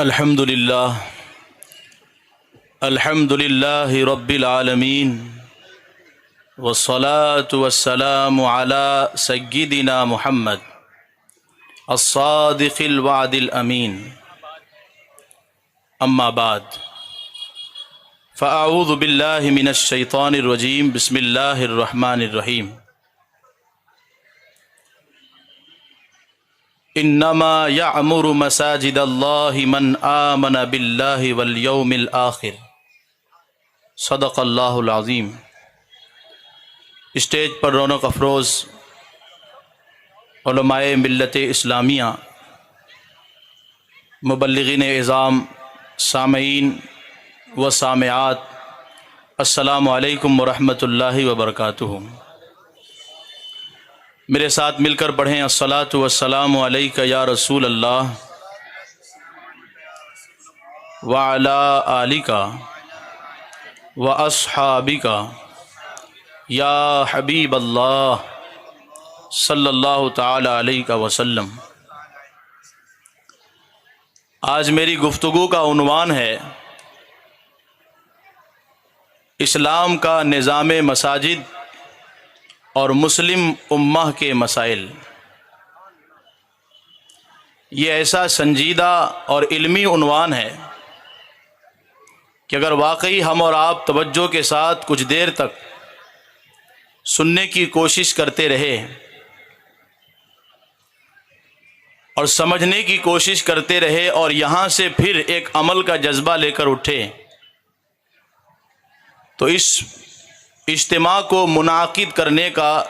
الحمد للہ رب العالمین والصلاة والسلام على سیدنا محمد الصادق الوعد الامین اما بعد فاعوذ باللہ من الشیطان الرجیم بسم اللہ الرحمن الرحیم انما یعمر مساجد اللہ من آمن باللہ والیوم الآخر صدق اللہ العظیم۔ اسٹیج پر رونق افروز علماء ملت اسلامیہ، مبلغین اعظام، سامعین و سامعات، السلام علیکم ورحمۃ اللہ وبرکاتہ۔ میرے ساتھ مل کر پڑھیں الصلاۃ والسلام علیک یا رسول اللہ وعلی آلک واصحابک یا حبیب اللہ صلی اللہ تعالی علیہ وسلم۔ آج میری گفتگو کا عنوان ہے اسلام کا نظام مساجد اور مسلم امہ کے مسائل۔ یہ ایسا سنجیدہ اور علمی عنوان ہے کہ اگر واقعی ہم اور آپ توجہ کے ساتھ کچھ دیر تک سننے کی کوشش کرتے رہے اور سمجھنے کی کوشش کرتے رہے اور یہاں سے پھر ایک عمل کا جذبہ لے کر اٹھے تو اس اجتماع کو منعقد کرنے کا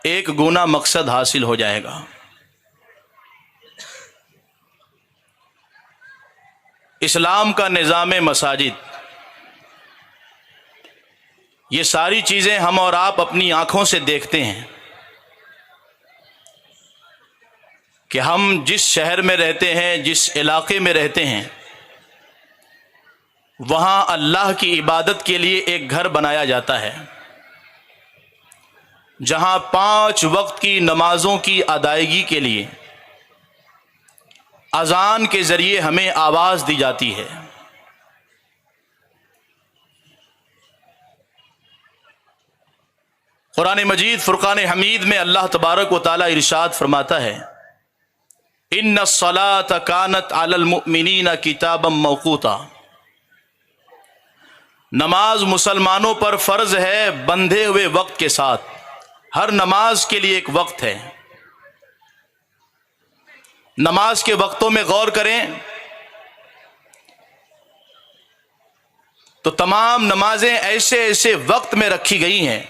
ایک گنا مقصد حاصل ہو جائے گا۔ اسلام کا نظام مساجد، یہ ساری چیزیں ہم اور آپ اپنی آنکھوں سے دیکھتے ہیں کہ ہم جس شہر میں رہتے ہیں، جس علاقے میں رہتے ہیں، وہاں اللہ کی عبادت کے لیے ایک گھر بنایا جاتا ہے جہاں 5 وقت کی نمازوں کی ادائیگی کے لیے اذان کے ذریعے ہمیں آواز دی جاتی ہے۔ قرآن مجید فرقان حمید میں اللہ تبارک و تعالی ارشاد فرماتا ہے ان الصلاۃ کانت علی المؤمنین کتابا موقوتا، نماز مسلمانوں پر فرض ہے بندھے ہوئے وقت کے ساتھ۔ ہر نماز کے لیے ایک وقت ہے۔ نماز کے وقتوں میں غور کریں تو تمام نمازیں ایسے وقت میں رکھی گئی ہیں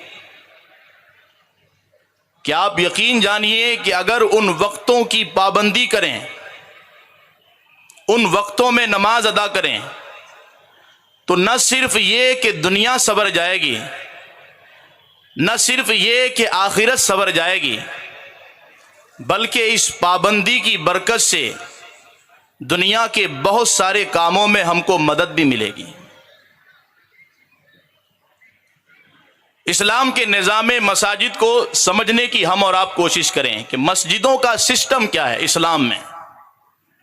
کہ آپ یقین جانیے کہ اگر ان وقتوں کی پابندی کریں، ان وقتوں میں نماز ادا کریں تو نہ صرف یہ کہ دنیا سنور جائے گی، نہ صرف یہ کہ آخرت سنور جائے گی، بلکہ اس پابندی کی برکت سے دنیا کے بہت سارے کاموں میں ہم کو مدد بھی ملے گی۔ اسلام کے نظام مساجد کو سمجھنے کی ہم اور آپ کوشش کریں کہ مسجدوں کا سسٹم کیا ہے اسلام میں،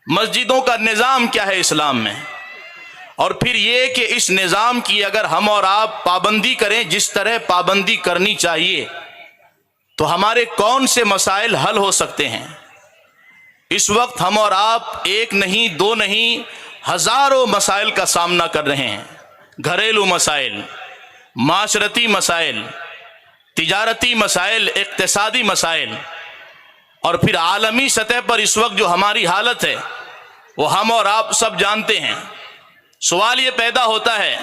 مسجدوں کا نظام کیا ہے اسلام میں، اور پھر یہ کہ اس نظام کی اگر ہم اور آپ پابندی کریں جس طرح پابندی کرنی چاہیے تو ہمارے کون سے مسائل حل ہو سکتے ہیں۔ اس وقت ہم اور آپ ایک نہیں، دو نہیں، ہزاروں مسائل کا سامنا کر رہے ہیں۔ گھریلو مسائل، معاشرتی مسائل، تجارتی مسائل، اقتصادی مسائل، اور پھر عالمی سطح پر اس وقت جو ہماری حالت ہے وہ ہم اور آپ سب جانتے ہیں۔ سوال یہ پیدا ہوتا ہے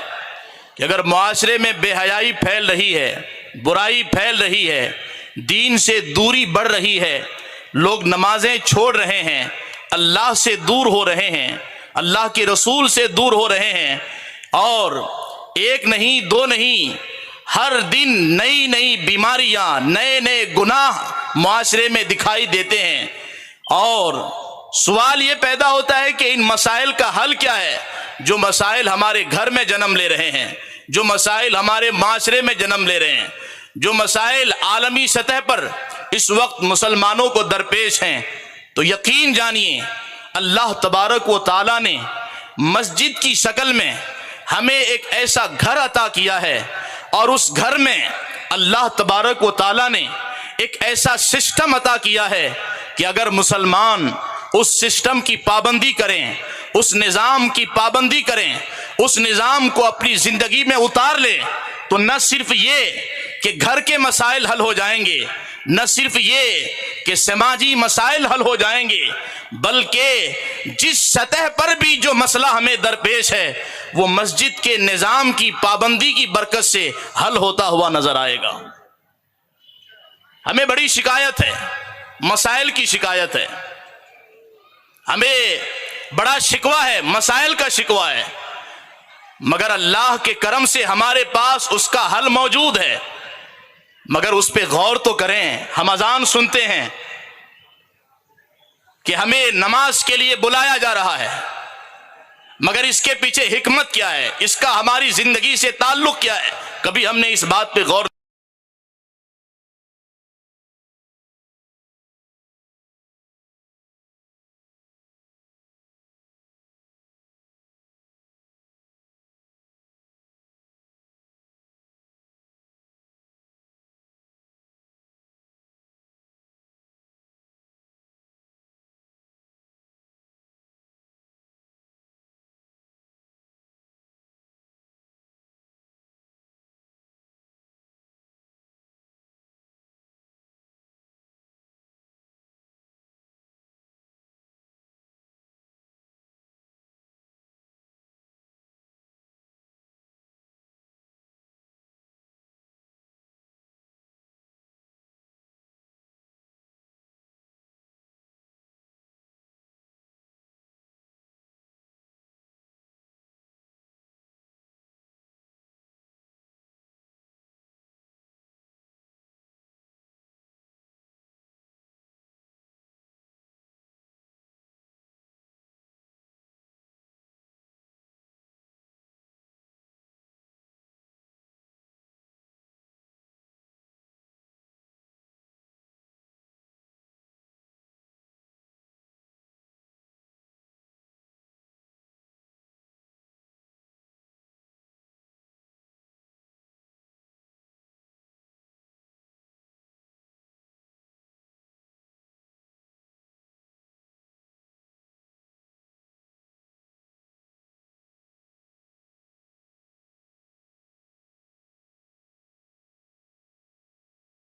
کہ اگر معاشرے میں بے حیائی پھیل رہی ہے، برائی پھیل رہی ہے، دین سے دوری بڑھ رہی ہے، لوگ نمازیں چھوڑ رہے ہیں، اللہ سے دور ہو رہے ہیں، اللہ کے رسول سے دور ہو رہے ہیں، اور ایک نہیں، دو نہیں، ہر دن نئی نئی بیماریاں، نئے گناہ معاشرے میں دکھائی دیتے ہیں، اور سوال یہ پیدا ہوتا ہے کہ ان مسائل کا حل کیا ہے؟ جو مسائل ہمارے گھر میں جنم لے رہے ہیں، جو مسائل ہمارے معاشرے میں جنم لے رہے ہیں، جو مسائل عالمی سطح پر اس وقت مسلمانوں کو درپیش ہیں، تو یقین جانیے اللہ تبارک و تعالی نے مسجد کی شکل میں ہمیں ایک ایسا گھر عطا کیا ہے، اور اس گھر میں اللہ تبارک و تعالی نے ایک ایسا سسٹم عطا کیا ہے کہ اگر مسلمان اس سسٹم کی پابندی کریں، اس نظام کی پابندی کریں، اس نظام کو اپنی زندگی میں اتار لیں، تو نہ صرف یہ کہ گھر کے مسائل حل ہو جائیں گے، نہ صرف یہ کہ سماجی مسائل حل ہو جائیں گے، بلکہ جس سطح پر بھی جو مسئلہ ہمیں درپیش ہے وہ مسجد کے نظام کی پابندی کی برکت سے حل ہوتا ہوا نظر آئے گا۔ ہمیں بڑی شکایت ہے، مسائل کی شکایت ہے، ہمیں بڑا شکوہ ہے، مسائل کا شکوہ ہے، مگر اللہ کے کرم سے ہمارے پاس اس کا حل موجود ہے۔ مگر اس پہ غور تو کریں۔ ہم اذان سنتے ہیں کہ ہمیں نماز کے لیے بلایا جا رہا ہے، مگر اس کے پیچھے حکمت کیا ہے، اس کا ہماری زندگی سے تعلق کیا ہے؟ کبھی ہم نے اس بات پہ غور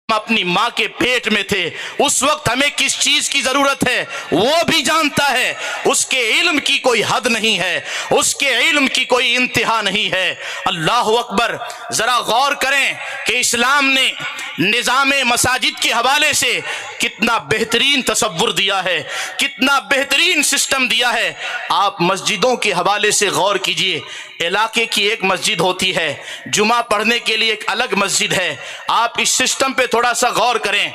اپنی ماں کے پیٹ میں تھے اس وقت ہمیں کس چیز کی ضرورت ہے وہ بھی جانتا ہے۔ اس کے علم کی کوئی حد نہیں ہے، اس کے علم کی کوئی انتہا نہیں ہے۔ اللہ اکبر۔ ذرا غور کریں کہ اسلام نے نظام مساجد کے حوالے سے کتنا بہترین تصور دیا ہے، کتنا بہترین سسٹم دیا ہے۔ آپ مسجدوں کے حوالے سے غور کیجئے۔ علاقے کی ایک مسجد ہوتی ہے، جمعہ پڑھنے کے لیے ایک الگ مسجد ہے۔ آپ اس سسٹم پہ تھوڑا سا غور کریں۔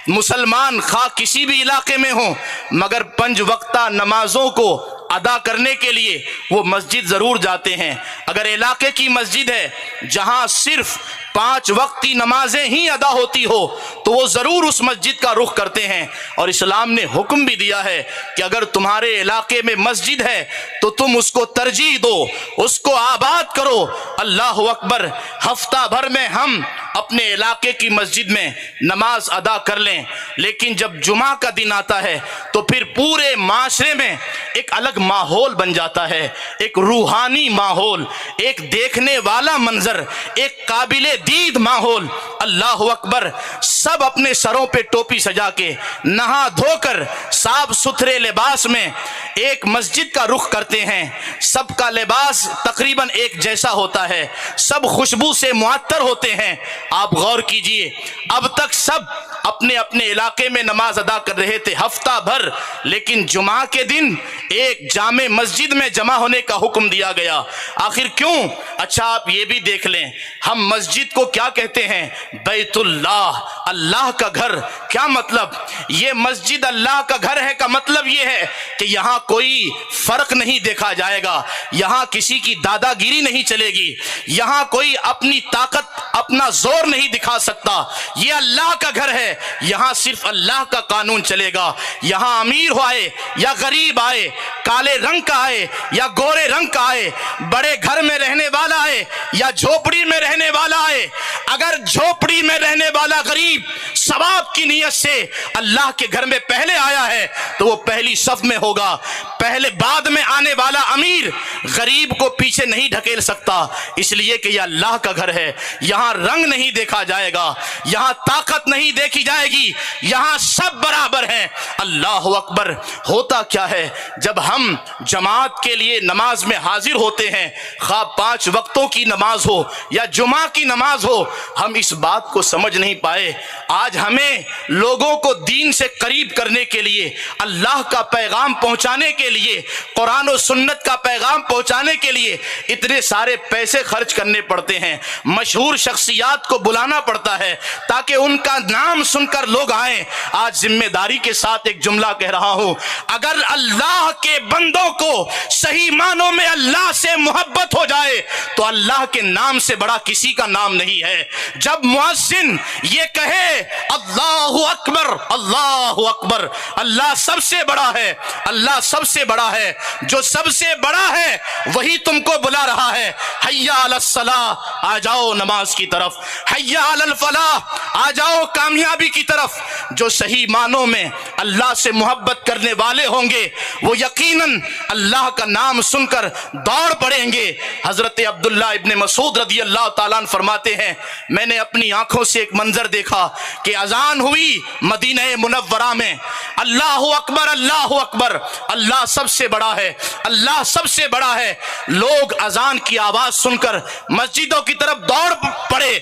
مسلمان خواہ کسی بھی علاقے میں ہوں، مگر 5 وقتہ نمازوں کو ادا کرنے کے لیے وہ مسجد ضرور جاتے ہیں۔ اگر علاقے کی مسجد ہے جہاں صرف 5 وقتی نمازیں ہی ادا ہوتی ہو تو وہ ضرور اس مسجد کا رخ کرتے ہیں۔ اور اسلام نے حکم بھی دیا ہے کہ اگر تمہارے علاقے میں مسجد ہے تو تم اس کو ترجیح دو، اس کو آباد کرو۔ اللہ اکبر۔ ہفتہ بھر میں ہم اپنے علاقے کی مسجد میں نماز ادا کر لیں، لیکن جب جمعہ کا دن آتا ہے تو پھر پورے معاشرے میں ایک الگ ماحول بن جاتا ہے، ایک روحانی ماحول، ایک دیکھنے والا منظر، ایک قابل دید ماحول۔ اللہ اکبر۔ سب اپنے سروں پہ ٹوپی سجا کے نہا دھو کر صاف ستھرے لباس میں ایک مسجد کا رخ کرتے ہیں۔ سب کا لباس تقریباً ایک جیسا ہوتا ہے، سب خوشبو سے معطر ہوتے ہیں۔ آپ غور کیجئے، اب تک سب اپنے اپنے علاقے میں نماز ادا کر رہے تھے ہفتہ بھر، لیکن جمعہ کے دن ایک جامع مسجد میں جمع ہونے کا حکم دیا گیا۔ آخر کیوں؟ اچھا آپ یہ بھی دیکھ لیں، ہم مسجد کو کیا کہتے ہیں؟ بیت اللہ، اللہ کا گھر کیا مطلب؟ یہ مسجد اللہ کا گھر ہے کا مطلب یہ ہے کہ یہاں کوئی فرق نہیں دیکھا جائے گا، یہاں کسی کی دادا گیری نہیں چلے گی، یہاں کوئی اپنی طاقت اپنا زور نہیں دکھا سکتا۔ یہ اللہ کا گھر ہے، یہاں صرف اللہ کا قانون چلے گا۔ یہاں امیر ہو آئے یا غریب آئے، کالے رنگ کا آئے یا گورے رنگ کا آئے، بڑے گھر میں رہنے والا آئے یا جھوپڑی میں رہنے والا آئے، اگر جھوپڑی میں رہنے والا غریب ثواب کی نیت سے اللہ کے گھر میں پہلے آیا ہے تو وہ پہلی صف میں ہوگا۔ پہلے بعد میں آنے والا امیر غریب کو پیچھے نہیں ڈھکیل سکتا، اس لیے کہ یہ اللہ کا گھر ہے۔ یہاں رنگ نہیں دیکھا جائے گا، یہاں طاقت نہیں دیکھی جائے گی، یہاں سب برابر ہیں۔ اللہ اکبر۔ ہوتا کیا ہے جب ہم جماعت کے لیے نماز میں حاضر ہوتے ہیں، خواہ 5 وقتوں کی نماز ہو یا جمعہ کی نماز ہو، ہم اس بات کو سمجھ نہیں پائے۔ آج ہمیں لوگوں کو دین سے قریب کرنے کے لیے، اللہ کا پیغام پہنچانے کے لیے، قرآن و سنت کا پیغام پہنچانے کے لیے اتنے سارے پیسے خرچ کرنے پڑتے ہیں، مشہور شخصیات کو بلانا پڑتا ہے تاکہ ان کا نام سن کر لوگ آئیں۔ آج ذمہ داری کے ساتھ ایک جملہ کہہ رہا ہوں، اگر اللہ کے بندوں کو صحیح معنوں میں اللہ سے محبت ہو جائے تو اللہ کے نام سے بڑا کسی کا نام نہیں ہے۔ جب مؤذن یہ کہے اللہ اکبر اللہ اکبر، اللہ سب سے بڑا ہے، اللہ سب سے بڑا ہے، جو سب سے بڑا ہے وہی تم کو بلا رہا ہے۔ حیا علی الصلاۃ، آ جاؤ نماز کی طرف، حیا علی الفلاح، آ جاؤ کامیابی کی طرف۔ جو صحیح معنوں میں اللہ سے محبت کرنے والے ہوں گے وہ یقیناً اللہ کا نام سن کر دوڑ پڑیں گے۔ حضرت عبداللہ ابن مسعود رضی اللہ تعالیٰ عنہ فرماتے ہیں، میں نے اپنی آنکھوں سے ایک منظر دیکھا کہ اذان ہوئی مدینہ منورہ میں، اللہ اکبر اللہ اکبر، اللہ سب سے بڑا ہے، اللہ سب سے بڑا ہے۔ لوگ اذان کی آواز سن کر مسجدوں کی طرف دوڑ پڑے،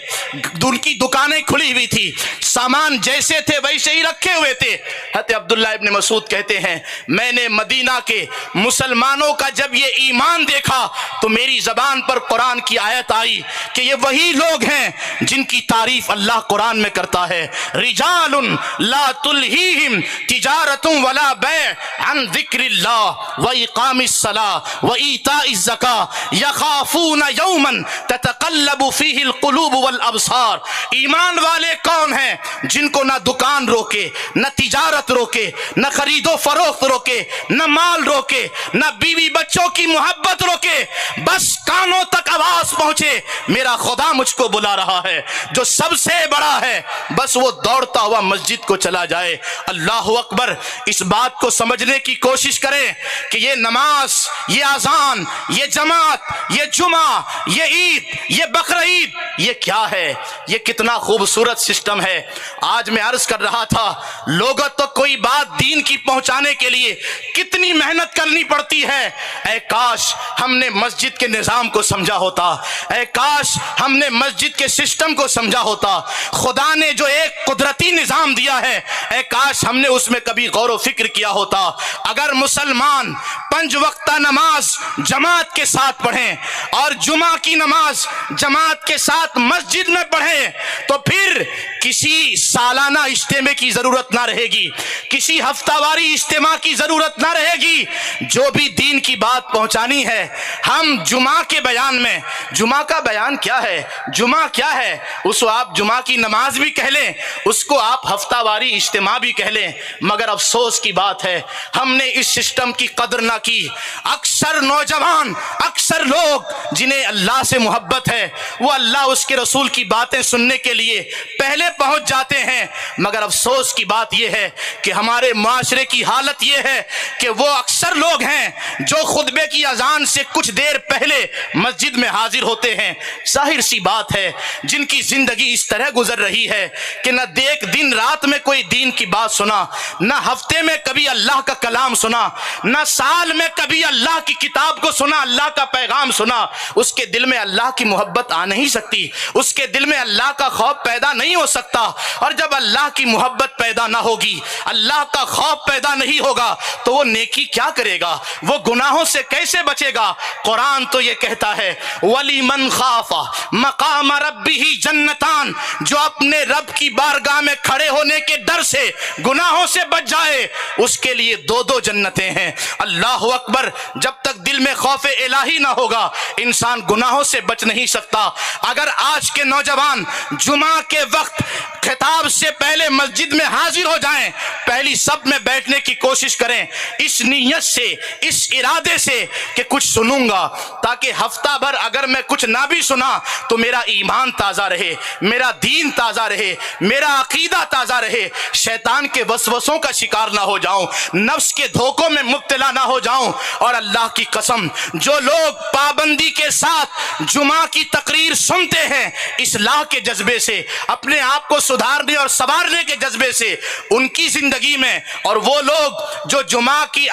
ان کی دکانیں کھلی ہوئی تھی، سامان جیسے تھے ویسے ہی رکھے ہوئے تھے۔ حضرت عبداللہ ابن مسعود کہتے ہیں، میں نے مدینہ کے مسلمانوں کا جب یہ ایمان دیکھا تو میری زبان پر قرآن کی آیت آئی کہ یہ وہی لوگ ہیں جن کی تعریف اللہ قرآن میں کرتا ہے، رجال لا تلہیہم تجارت ولا بیع عن ذکر اللہ واقام الصلاۃ وایتاء الزکاۃ یخافون یوما تتقلب فیہ القلوب والابصار۔ ایمان والے کون ہیں؟ جن کو نہ دکان روکے، نہ تجارت روکے، نہ خرید و فروخت روکے، نہ مال روکے، نہ بیوی بچوں کی محبت روکے، بس کانوں تک آواز پہنچے میرا خدا مجھ کو بلا رہا ہے، جو سب سے بڑا ہے، بس وہ دوڑتا ہوا مسجد کو چلا جائے۔ اللہ اکبر۔ اس بات کو سمجھنے کی کوشش کریں کہ یہ نماز، یہ اذان، یہ جماعت، یہ جمعہ، یہ عید، یہ بقرعید، یہ کیا ہے؟ یہ کتنا خوبصورت سسٹم ہے۔ آج میں عرض کر رہا تھا، لوگوں تو کوئی بات دین کی پہنچانے کے لیے کتنی محنت کرنی پڑتی ہے۔ اے کاش ہم نے مسجد کے نظام کو سمجھا ہوتا، اے کاش ہم نے مسجد کے سسٹم کو سمجھا ہوتا۔ خدا نے جو ایک قدرتی نظام دیا ہے، اے کاش ہم نے اس میں کبھی غور و فکر کیا ہوتا۔ اگر مسلمان 5 وقتہ نماز جماعت کے ساتھ پڑھیں اور جمعہ کی نماز جماعت کے ساتھ مسجد میں پڑھیں تو پھر کسی سالانہ اجتماع کی ضرورت نہ رہے گی، کسی ہفتہ واری اجتماع کی ضرورت نہ رہے گی۔ جو بھی دین کی بات پہنچانی ہے، ہم جمعہ کے بیان میں، جمعہ کا بیان کیا ہے، جمعہ کیا ہے، اس کو آپ جمعہ کی نماز بھی کہہ لیں، اس کو آپ ہفتہ واری اجتماع بھی کہہ لیں، مگر افسوس کی بات ہے ہم نے اس سسٹم کی قدر نہ کی۔ اکثر نوجوان، اکثر لوگ جنہیں اللہ سے محبت ہے، وہ اللہ اس کے رسول کی باتیں سننے کے لیے پہلے پہنچ جاتے ہیں، مگر افسوس کی بات یہ ہے کہ ہمارے معاشرے کی حالت یہ ہے کہ وہ اکثر لوگ ہیں جو خطبے کی اذان سے کچھ دیر پہلے مسجد میں حاضر ہوتے ہیں۔ ظاہر سی بات ہے جن کی زندگی اس طرح گزر رہی ہے کہ نہ دیکھ دن رات میں کوئی دین کی بات سنا، نہ ہفتے میں کبھی اللہ کا کلام سنا، نہ سال میں کبھی اللہ کی کتاب کو سنا، اللہ کا پیغام سنا، اس کے دل میں اللہ کی محبت آ نہیں سکتی، اس کے دل میں اللہ کا خوف پیدا نہیں ہو سکتا۔ اور جب اللہ کی محبت پیدا نہ ہوگی، اللہ کا خوف پیدا نہیں ہوگا تو وہ نیکی کیا کرے گا، وہ گناہوں سے کیسے بچے گا؟ قرآن تو یہ کہتا ہے وَلِمَنْ خَافَ مَقَامَ رَبِّهِ جَنَّتَانِ، جو اپنے رب کی بارگاہ میں کھڑے ہونے کے ڈر سے گناہوں سے بچ جائے، اس کے لیے دو دو جنتیں ہیں۔ اللہ اکبر۔ جب تک دل میں خوف الہی نہ ہوگا انسان گناہوں سے بچ نہیں سکتا۔ اگر آج کے نوجوان جمعہ کے وقت خطاب سے پہلے مسجد میں حاضر ہو جائیں، پہلی صف میں بیٹھنے کی کوشش کریں، اس نیت سے، اس ارادے سے کہ کچھ سنوں گا، تاکہ ہفتہ بھر اگر میں کچھ نہ بھی سنا تو میرا ایمان تازہ رہے، میرا دین تازہ رہے، میرا عقیدہ تازہ رہے، شیطان کے وسوسوں کا شکار نہ ہو جاؤں، نفس کے دھوکوں میں مبتلا نہ ہو جاؤں۔ اور اللہ کی قسم، جو لوگ پابندی کے ساتھ جمعہ کی تقریر سنتے ہیں اصلاح کے جذبے سے، اپنے آپ کو سدھارنے اور سنوارنے کے جذبے سے، ان کی زندگی میں، اور وہ لوگ جو جمعہ کی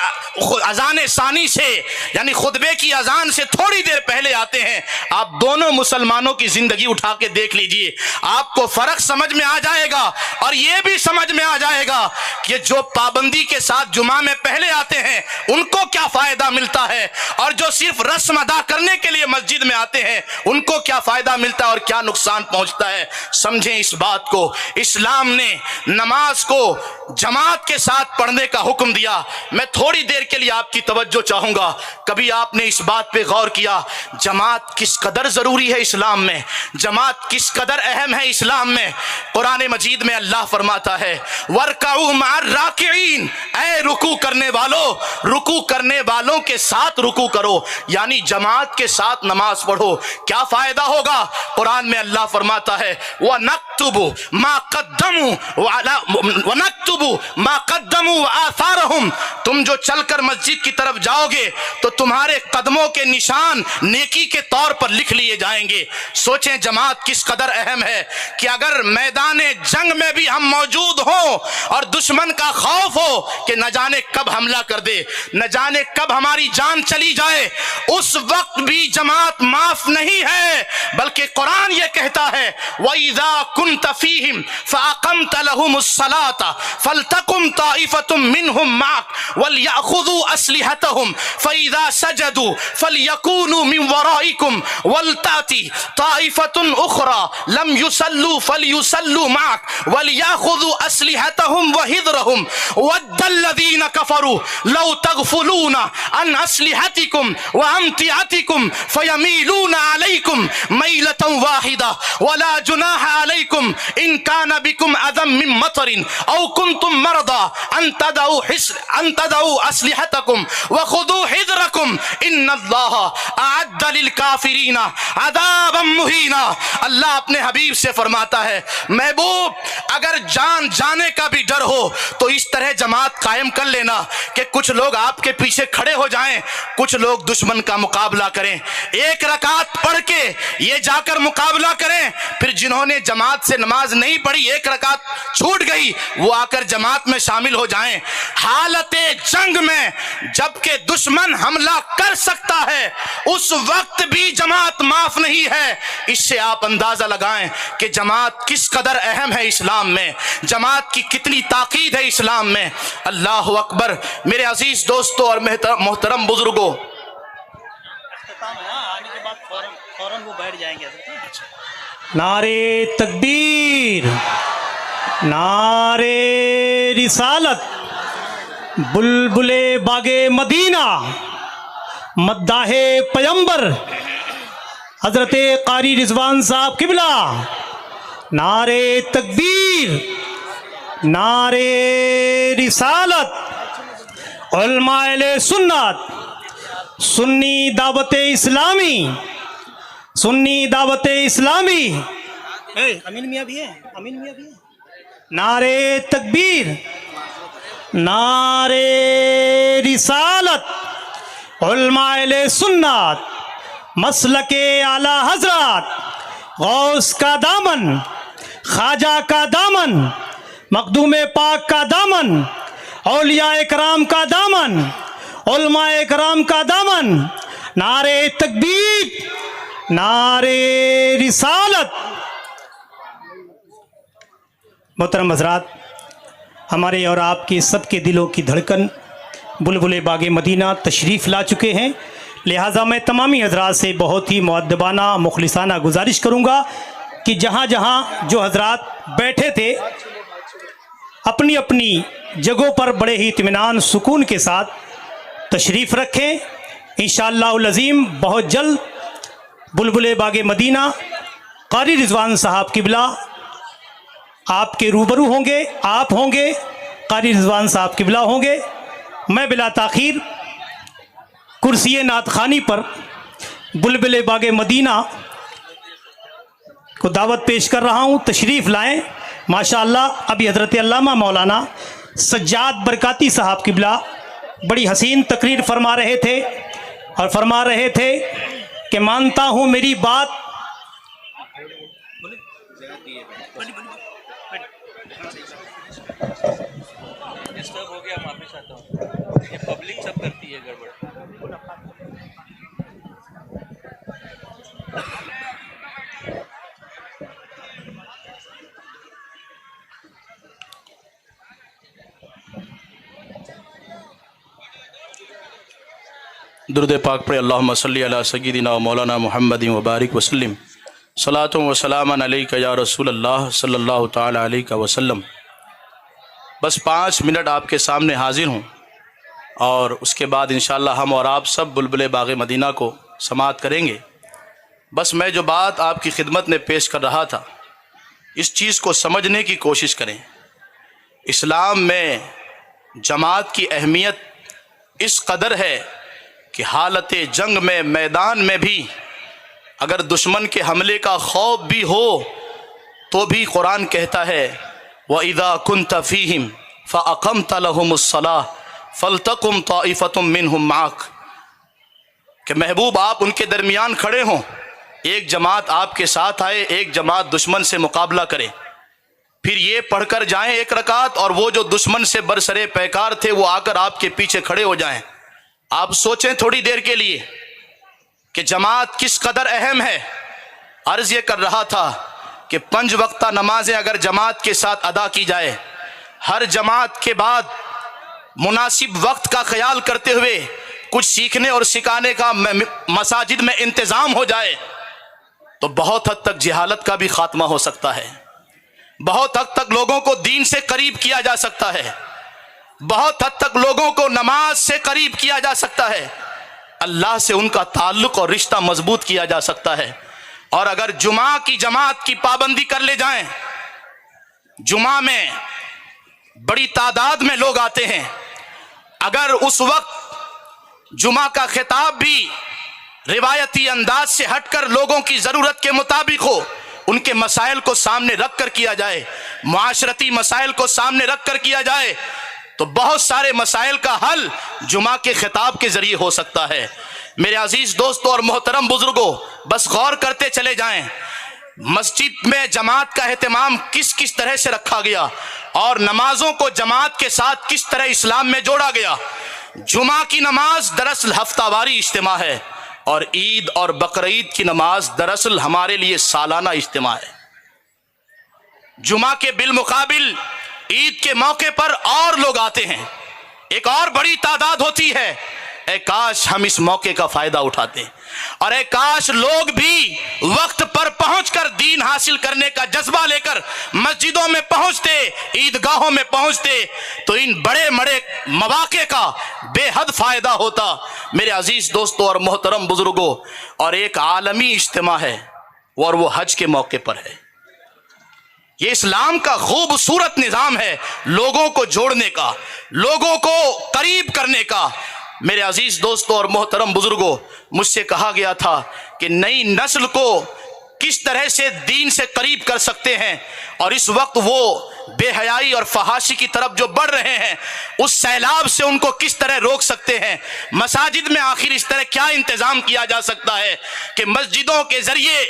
اذان ثانی سے یعنی خطبے کی اذان سے تھوڑی دیر پہلے آتے ہیں، آپ دونوں مسلمانوں کی زندگی اٹھا کے دیکھ لیجئے، آپ کو فرق سمجھ میں آ جائے گا۔ اور یہ بھی سمجھ میں آ جائے گا کہ جو پابندی کے ساتھ جمعہ میں پہلے آتے ہیں ان کو کیا فائدہ ملتا ہے، اور جو صرف رسم ادا کرنے کے لیے مسجد میں آتے ہیں ان کو کیا فائدہ ملتا ہے اور کیا نقصان پہنچتا ہے۔ سمجھیں اس بات کو۔ اسلام نے نماز کو جماعت کے ساتھ پڑھنے کا حکم دیا۔ میں تھوڑی دیر کے لیے آپ کی توجہ چاہوں گا۔ کبھی آپ نے اس بات پہ غور کیا جماعت کس قدر ضروری ہے اسلام میں، جماعت کس قدر اہم ہے اسلام میں؟ قرآن مجید میں اللہ فرماتا ہے وَارْكَعُوا مَعَ الرَّاكِعِينَ، اے رکوع کرنے والو، رکوع کرنے والوں کے ساتھ رکوع کرو، یعنی جماعت کے ساتھ نماز پڑھو۔ کیا فائدہ ہوگا؟ قرآن میں اللہ فرماتا ہے وَنَكْتُبُ مَا قَدَّمُوا وَنَكْتُبُ مَا قَدَّمُوا وَآثَارَهُمْ، تم جو چل کر مسجد کی طرف جاؤ گے تو تمہارے قدموں کے نشان نیکی کے طور پر لکھ لیے جائیں گے۔ سوچیں جماعت کس قدر اہم ہے کہ اگر میدان جنگ میں بھی ہم موجود ہوں اور دشمن کا خوف ہو کہ نہ جانے کب حملہ کر دے، نہ جانے کب ہماری جان چلی جائے، اس وقت بھی جماعت معاف نہیں ہے، بلکہ قرآن یہ کہتا ہے وَإِذَا كُنْتَ فِيهِمْ فَأَقَمْتَ لَهُمُ الصَّلَاةَ فَلْتَقُمْ طَائِفَةٌ مِّنْهُمْ مَعَكَ وَلْيَأْخُذُوا أَسْلِحَتَهُمْ فَإِذَا سَجَدُوا فَلْيَكُونُوا مِنْ وَرَائِكُمْ وَلْتَأْتِ طَائِفَةٌ أُخْرَى لَمْ يُصَلُّوا فَلْيُصَلُّوا مَعَكَ وَلْيَأْخُذُوا أَسْلِحَتَهُمْ وَحِذْرَهُمْ وَدَّ الَّذِينَ كَفَرُوا لَوْ تَغْفُلُونَ عَنْ أَسْلِحَتِكُمْ وَأَمْتِعَتِكُمْ فَيَمِيلُونَ عَلَيْكُمْ مَيْلَةً وَاحِدَةً وَلَا جُنَاحَ عَلَيْكُمْ إِنْ كَانَ بِكُمْ أَذًى مِّن مَّطَرٍ أَوْ كُنْتُم مَّرْضَىٰ أَن تَضَعُوا أَسْلِحَتَكُمْ وَخُذُوا حِذْرَكُمْ إِنَّ اللَّهَ أَعَدَّ لِلْكَافِرِينَ عَذَابًا مُّهِينًا۔ اللہ اپنے حبیب سے فرماتا ہے محبوب اگر جان جانے کا بھی ڈر ہو تو اس طرح جماعت قائم کر لینا کہ کچھ لوگ آپ کے پیچھے کھڑے ہو جائیں، کچھ لوگ دشمن کا مقابلہ کریں، ایک رکعت پڑھ کے یہ جا کر مقابلہ کریں، پھر جنہوں نے جماعت سے نماز نہیں پڑھی ایک رکعت چھوٹ گئی وہ آ کر جماعت میں شامل ہو جائیں۔ حالت جنگ میں جبکہ دشمن حملہ کر سکتا ہے اس وقت بھی جماعت معاف نہیں ہے۔ اس سے آپ اندازہ لگائیں کہ جماعت کس قدر اہم ہے اسلام میں، جماعت کی کتنی تاکید ہے اسلام میں۔ اللہ اکبر۔ میرے عزیز دوستوں اور محترم بزرگوں، نعرے تکبیر، نعرے رسالت، بلبل باغ مدینہ، مداح پیمبر حضرت قاری رضوان صاحب قبلہ، نعرے تکبیر، نعرے رسالت، علماء اہل سنت، سنی دعوت اسلامی، سنی دعوت اسلامی، امین میاں بھی ہے، امین میاں بھی ہے، نعرے تکبیر، نعرے رسالت، علماء اہل سنت، مسلک اعلی حضرات، غوث کا دامن، خواجہ کا دامن، مخدوم پاک کا دامن، اولیاء کرام کا دامن، علماء کرام کا دامن، نعرے تکبیر، نعرے رسالت۔ محترم حضرات، ہمارے اور آپ کے سب کے دلوں کی دھڑکن بلبل باغ مدینہ تشریف لا چکے ہیں، لہٰذا میں تمامی حضرات سے بہت ہی مؤدبانہ مخلصانہ گزارش کروں گا کہ جہاں جہاں جو حضرات بیٹھے تھے اپنی اپنی جگہوں پر بڑے ہی اطمینان سکون کے ساتھ تشریف رکھیں. انشاءاللہ العظیم بہت جلد بلبل باغ مدینہ قاری رضوان صاحب قبلہ آپ کے روبرو ہوں گے، آپ ہوں گے، قاری رضوان صاحب قبلہ ہوں گے. میں بلا تاخیر کرسی نعت خوانی پر بلبل باغ مدینہ کو دعوت پیش کر رہا ہوں، تشریف لائیں. ماشاءاللہ ابھی حضرت علامہ مولانا سجاد برکاتی صاحب قبلہ بڑی حسین تقریر فرما رہے تھے اور فرما رہے تھے کہ مانتا ہوں میری بات. ڈسٹرب ہو گیا، معافی چاہتا ہوں، یہ پبلک سب کرتی ہے گڑبڑ. درود پاک پڑھے. اللہم صلی علی سیدنا و مولانا محمد وبارک وسلم. صلاۃ و سلام علیک یا رسول اللہ صلی اللہ تعالی علیہ وسلم. بس 5 منٹ آپ کے سامنے حاضر ہوں اور اس کے بعد انشاءاللہ ہم اور آپ سب بلبل باغ مدینہ کو سماعت کریں گے. بس میں جو بات آپ کی خدمت میں پیش کر رہا تھا اس چیز کو سمجھنے کی کوشش کریں. اسلام میں جماعت کی اہمیت اس قدر ہے کہ حالت جنگ میں، میدان میں بھی اگر دشمن کے حملے کا خوف بھی ہو تو بھی قرآن کہتا ہے وَإِذَا كُنْتَ فِيهِمْ فَأَقَمْتَ لَهُمُ الصَّلَاةَ فَلْتَقُمْ طَائِفَةٌ مِّنْهُمْ مَعَكَ کہ محبوب آپ ان کے درمیان کھڑے ہوں، ایک جماعت آپ کے ساتھ آئے، ایک جماعت دشمن سے مقابلہ کرے، پھر یہ پڑھ کر جائیں 1 رکعت اور وہ جو دشمن سے برسرے پیکار تھے وہ آ کر آپ کے پیچھے کھڑے ہو جائیں. آپ سوچیں تھوڑی دیر کے لیے کہ جماعت کس قدر اہم ہے. عرض یہ کر رہا تھا کہ 5 وقتہ نمازیں اگر جماعت کے ساتھ ادا کی جائے، ہر جماعت کے بعد مناسب وقت کا خیال کرتے ہوئے کچھ سیکھنے اور سکھانے کا مساجد میں انتظام ہو جائے تو بہت حد تک جہالت کا بھی خاتمہ ہو سکتا ہے، بہت حد تک لوگوں کو دین سے قریب کیا جا سکتا ہے، بہت حد تک لوگوں کو نماز سے قریب کیا جا سکتا ہے، اللہ سے ان کا تعلق اور رشتہ مضبوط کیا جا سکتا ہے. اور اگر جمعہ کی جماعت کی پابندی کر لے جائیں، جمعہ میں بڑی تعداد میں لوگ آتے ہیں، اگر اس وقت جمعہ کا خطاب بھی روایتی انداز سے ہٹ کر لوگوں کی ضرورت کے مطابق ہو، ان کے مسائل کو سامنے رکھ کر کیا جائے، معاشرتی مسائل کو سامنے رکھ کر کیا جائے تو بہت سارے مسائل کا حل جمعہ کے خطاب کے ذریعے ہو سکتا ہے. میرے عزیز دوستوں اور محترم بزرگوں، بس غور کرتے چلے جائیں مسجد میں جماعت کا اہتمام کس کس طرح سے رکھا گیا اور نمازوں کو جماعت کے ساتھ کس طرح اسلام میں جوڑا گیا. جمعہ کی نماز دراصل ہفتہ واری اجتماع ہے اور عید اور بقرعید کی نماز دراصل ہمارے لیے سالانہ اجتماع ہے. جمعہ کے بالمقابل عید کے موقع پر اور لوگ آتے ہیں، ایک اور بڑی تعداد ہوتی ہے. اے کاش ہم اس موقع کا فائدہ اٹھاتے اور اے کاش لوگ بھی وقت پر پہنچ کر دین حاصل کرنے کا جذبہ لے کر مسجدوں میں پہنچتے، عیدگاہوں میں پہنچتے تو ان بڑے بڑے مواقع کا بے حد فائدہ ہوتا. میرے عزیز دوستوں اور محترم بزرگوں، اور ایک عالمی اجتماع ہے اور وہ حج کے موقع پر ہے. یہ اسلام کا خوبصورت نظام ہے لوگوں کو جوڑنے کا، لوگوں کو قریب کرنے کا. میرے عزیز دوستوں اور محترم بزرگوں، مجھ سے کہا گیا تھا کہ نئی نسل کو کس طرح سے دین سے قریب کر سکتے ہیں، اور اس وقت وہ بے حیائی اور فحاشی کی طرف جو بڑھ رہے ہیں اس سیلاب سے ان کو کس طرح روک سکتے ہیں. مساجد میں آخر اس طرح کیا انتظام کیا جا سکتا ہے کہ مسجدوں کے ذریعے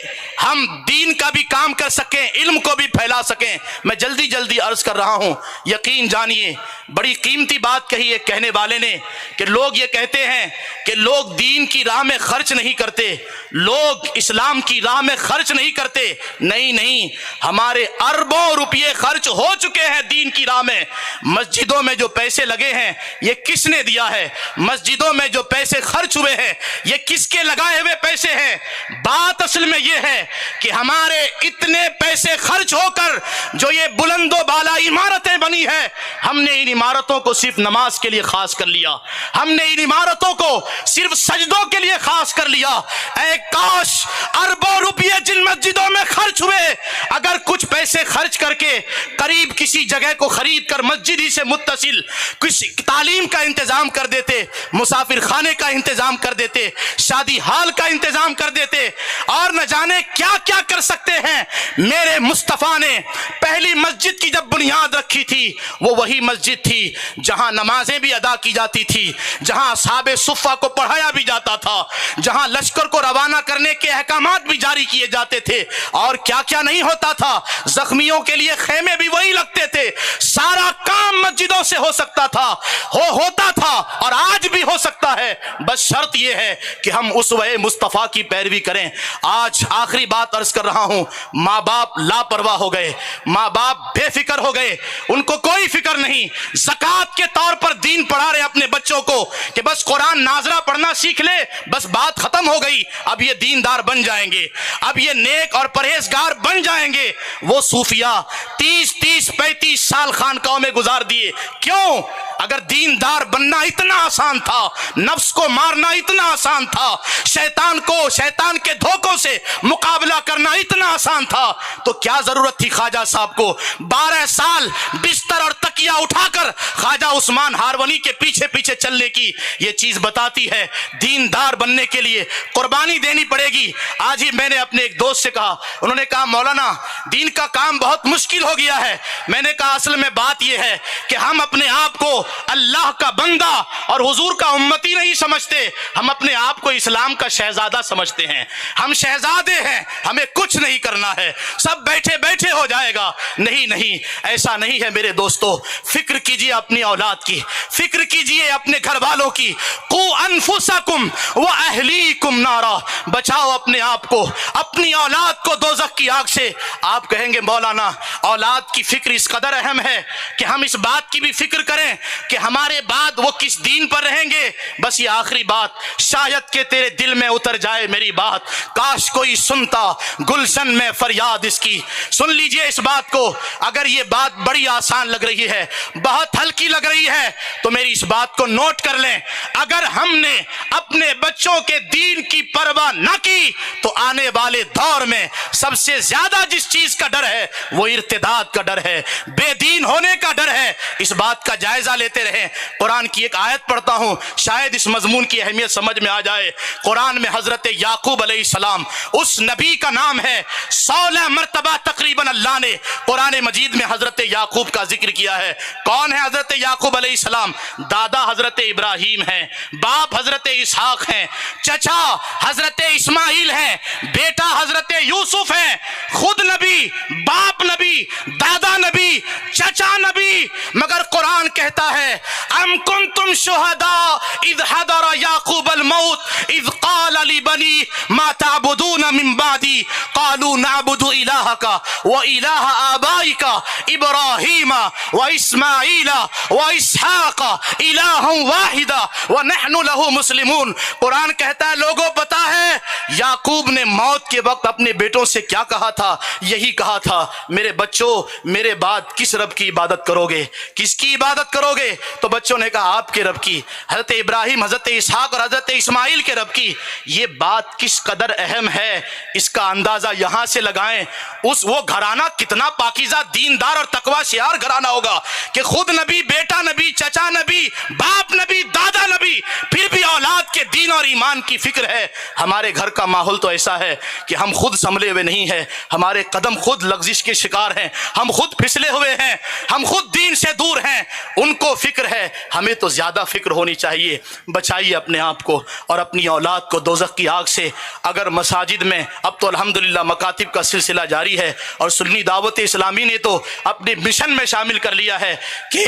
ہم دین کا بھی کام کر سکیں، علم کو بھی پھیلا سکیں. میں جلدی جلدی عرض کر رہا ہوں، یقین جانیے بڑی قیمتی بات کہی ہے کہنے والے نے کہ لوگ یہ کہتے ہیں کہ لوگ دین کی راہ میں خرچ نہیں کرتے. لوگ اسلام کی راہ میں خرچ خرچ نہیں کرتے. نہیں نہیں, ہمارے اربوں روپے خرچ ہو چکے ہیں دین کی راہ میں. مسجدوں میں جو پیسے لگے ہیں یہ کس نے دیا ہے؟ مسجدوں میں جو پیسے خرچ ہوئے ہیں یہ کس کے لگائے ہوئے پیسے ہیں؟ بات اصل میں یہ ہے کہ ہمارے اتنے پیسے خرچ ہو کر جو یہ بلند و بالا عمارتیں بنی ہیں, ہم نے ان عمارتوں کو صرف نماز کے لیے خاص کر لیا. ہم نے ان عمارتوں کو صرف سجدوں کے لیے خاص کر لیا. اے کاش اربوں روپے جن مسجدوں میں خرچ ہوئے, اگر کچھ پیسے خرچ کر کے قریب کسی جگہ کو خرید کر مسجد ہی سے متصل کسی تعلیم کا انتظام کر دیتے, مسافر خانے کا انتظام کر دیتے, شادی ہال کا انتظام کر دیتے, اور نہ جانے کیا کیا کر سکتے ہیں. میرے مصطفیٰ نے پہلی مسجد کی جب بنیاد رکھی تھی وہ وہی مسجد تھی جہاں نمازیں بھی ادا کی جاتی تھی, جہاں اصحاب صفہ کو پڑھایا بھی جاتا تھا, جہاں لشکر کو روانہ کرنے کے احکامات بھی جاری کیے جاتے تھے, اور کیا کیا نہیں ہوتا تھا. زخمیوں کے لیے خیمے بھی وہی لگتے تھے. سارا کام مسجدوں سے ہو سکتا تھا, ہوتا تھا, اور آج بھی ہو سکتا ہے. بس شرط یہ ہے کہ ہم اسوہ مصطفیٰ کی پیروی کریں. آج آخری بات عرض کر رہا ہوں, ماں باپ لاپرواہ ہو گئے, ماں باپ بے فکر ہو گئے, ان کو کوئی فکر نہیں. زکوٰۃ کے طور پر دین پڑھا رہے اپنے بچوں کو کہ بس قرآن ناظرہ پڑھنا سیکھ لے, بس بات ختم ہو گئی, اب یہ دیندار بن جائیں گے, اب یہ نیک اور پرہیزگار بن جائیں گے. وہ صوفیاء 30-35 سال خانقاہوں میں گزار دیے. کیوں؟ اگر دیندار بننا اتنا آسان تھا, نفس کو مارنا اتنا آسان تھا, شیطان کے دھوکوں سے مقابلہ کرنا اتنا آسان تھا, تو کیا ضرورت تھی خواجہ صاحب کو 12 سال بستر اور تکیہ اٹھا کر خواجہ عثمان ہارونی کے پیچھے پیچھے چلنے کی؟ یہ چیز بتاتی ہے دیندار بننے کے لیے قربانی دینی پڑے گی. آج ہی میں نے اپنے ایک دوست سے کہا, انہوں نے کہا مولانا دین کا کام بہت مشکل ہو گیا ہے. میں نے کہا اصل میں بات یہ ہے کہ ہم اپنے آپ کو اللہ کا بندہ اور حضور کا امتی نہیں سمجھتے, ہم اپنے آپ کو اسلام کا شہزادہ سمجھتے ہیں. ہم شہزادے ہیں, ہمیں کچھ نہیں کرنا ہے, سب بیٹھے بیٹھے ہو جائے گا. نہیں نہیں, ایسا نہیں ہے میرے دوستو. فکر کیجئے اپنی اولاد کی, فکر کیجئے اپنے گھر والوں کی. قو انفسکم واہلیکم نارا, بچاؤ اپنے آپ کو, اپنی اولاد کو دوزخ کی آگ سے. آپ کہیں گے مولانا اولاد کی فکر اس قدر اہم ہے کہ ہم اس بات کی بھی فکر کریں کہ ہمارے بعد وہ کس دین پر رہیں گے. بس یہ آخری بات شاید کہ تیرے دل میں اتر جائے میری بات, کاش کوئی سنتا گلشن میں فریاد اس کی. سن لیجئے اس بات کو, اگر یہ بات بڑی آسان لگ رہی ہے, بہت ہلکی لگ رہی ہے, تو میری اس بات کو نوٹ کر لیں. اگر ہم نے اپنے بچوں کے دین کی پرواہ نہ کی تو آنے والے دور میں سب سے زیادہ جس چیز کا ڈر ہے وہ ارتداد کا ڈر ہے, بے دین ہونے کا ڈر ہے. اس بات کا جائزہ لیتے رہیں. قرآن کی ایک آیت پڑھتا ہوں, شاید اس مضمون کی اہمیت سمجھ میں آ جائے. قرآن میں حضرت یعقوب علیہ السلام, اس نبی کا نام ہے, 16 مرتبہ تقریباً اللہ نے قرآن مجید میں حضرت یعقوب کا ذکر کیا ہے. کون ہے حضرت یعقوب علیہ السلام؟ دادا حضرت ابراہیم ہیں, باپ حضرت اسحاق ہیں, چچا حضرت اسماعیل ہیں, بیٹا حضرت یوسف ہیں. خود نبی, باپ نبی, دادا نبی, چچا نبی. مگر قرآن کہتا ہے ام کنتم شہداء اذ حضر یعقوب الموت اذ قال لبنی ما تعبدون من بعدی قالوا نعبد الہک والہ آبائک ابراہیم واسماعیل واسحاق الہ واحد ونحن له مسلمون. قرآن کہتا ہے لوگوں پتا ہے یعقوب نے موت کے وقت اپنے بیٹوں سے کیا کہا تھا؟ یہی کہا تھا میرے بچوں میرے بعد کس رب کی عبادت کرو گے, کس کی عبادت کرو گے؟ تو بچوں نے کہا آپ کے رب کی. حضرت ابراہیم, حضرت اسحاق اور حضرت اسماعیل کے رب کی. یہ بات کس قدر اہم ہے اس کا اندازہ یہاں سے لگائیں. وہ گھرانہ کتنا پاکیزہ, دیندار اور تقوی شعار گھرانہ ہوگا کہ خود نبی, بیٹا نبی, چچا نبی, باپ نبی, دادا نبی, پھر بھی اولاد کے دین اور ایمان کی فکر ہے. ہمارے گھر کا ماحول تو ایسا ہے کہ ہم خود سنبھلے ہوئے نہیں ہیں, ہمارے قدم خود لغزش کے شکار ہیں, ہم خود پھسلے ہوئے ہیں, ہم خود دین سے دور ہیں. ان کو فکر ہے ہمیں تو زیادہ فکر ہونی چاہیے. بچائیے اپنے آپ کو اور اپنی اولاد کو دوزخ کی آگ سے. اگر مساجد میں اب تو الحمدللہ مکاتب کا سلسلہ جاری ہے اور سنی دعوت اسلامی نے تو اپنے مشن میں شامل کر لیا ہے کہ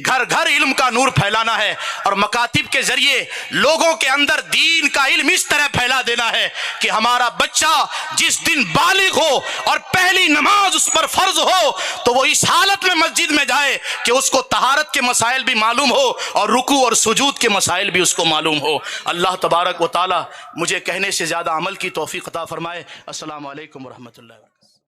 گھر گھر علم کا نور پھیلانا ہے اور مکاتب کے ذریعے لوگوں کے اندر دین کا علم اس طرح پھیلا دینا ہے کہ ہمارا بچہ جس دن بالغ ہو اور پہلی نماز اس پر فرض ہو تو وہ اس حالت میں مسجد میں جائے کہ اس کو طہارت کے مسائل بھی معلوم ہو اور رکوع اور سجود کے مسائل بھی اس کو معلوم ہو. اللہ تبارک و تعالی مجھے کہنے سے زیادہ عمل کی توفیق عطا فرمائے. السلام علیکم ورحمۃ اللہ.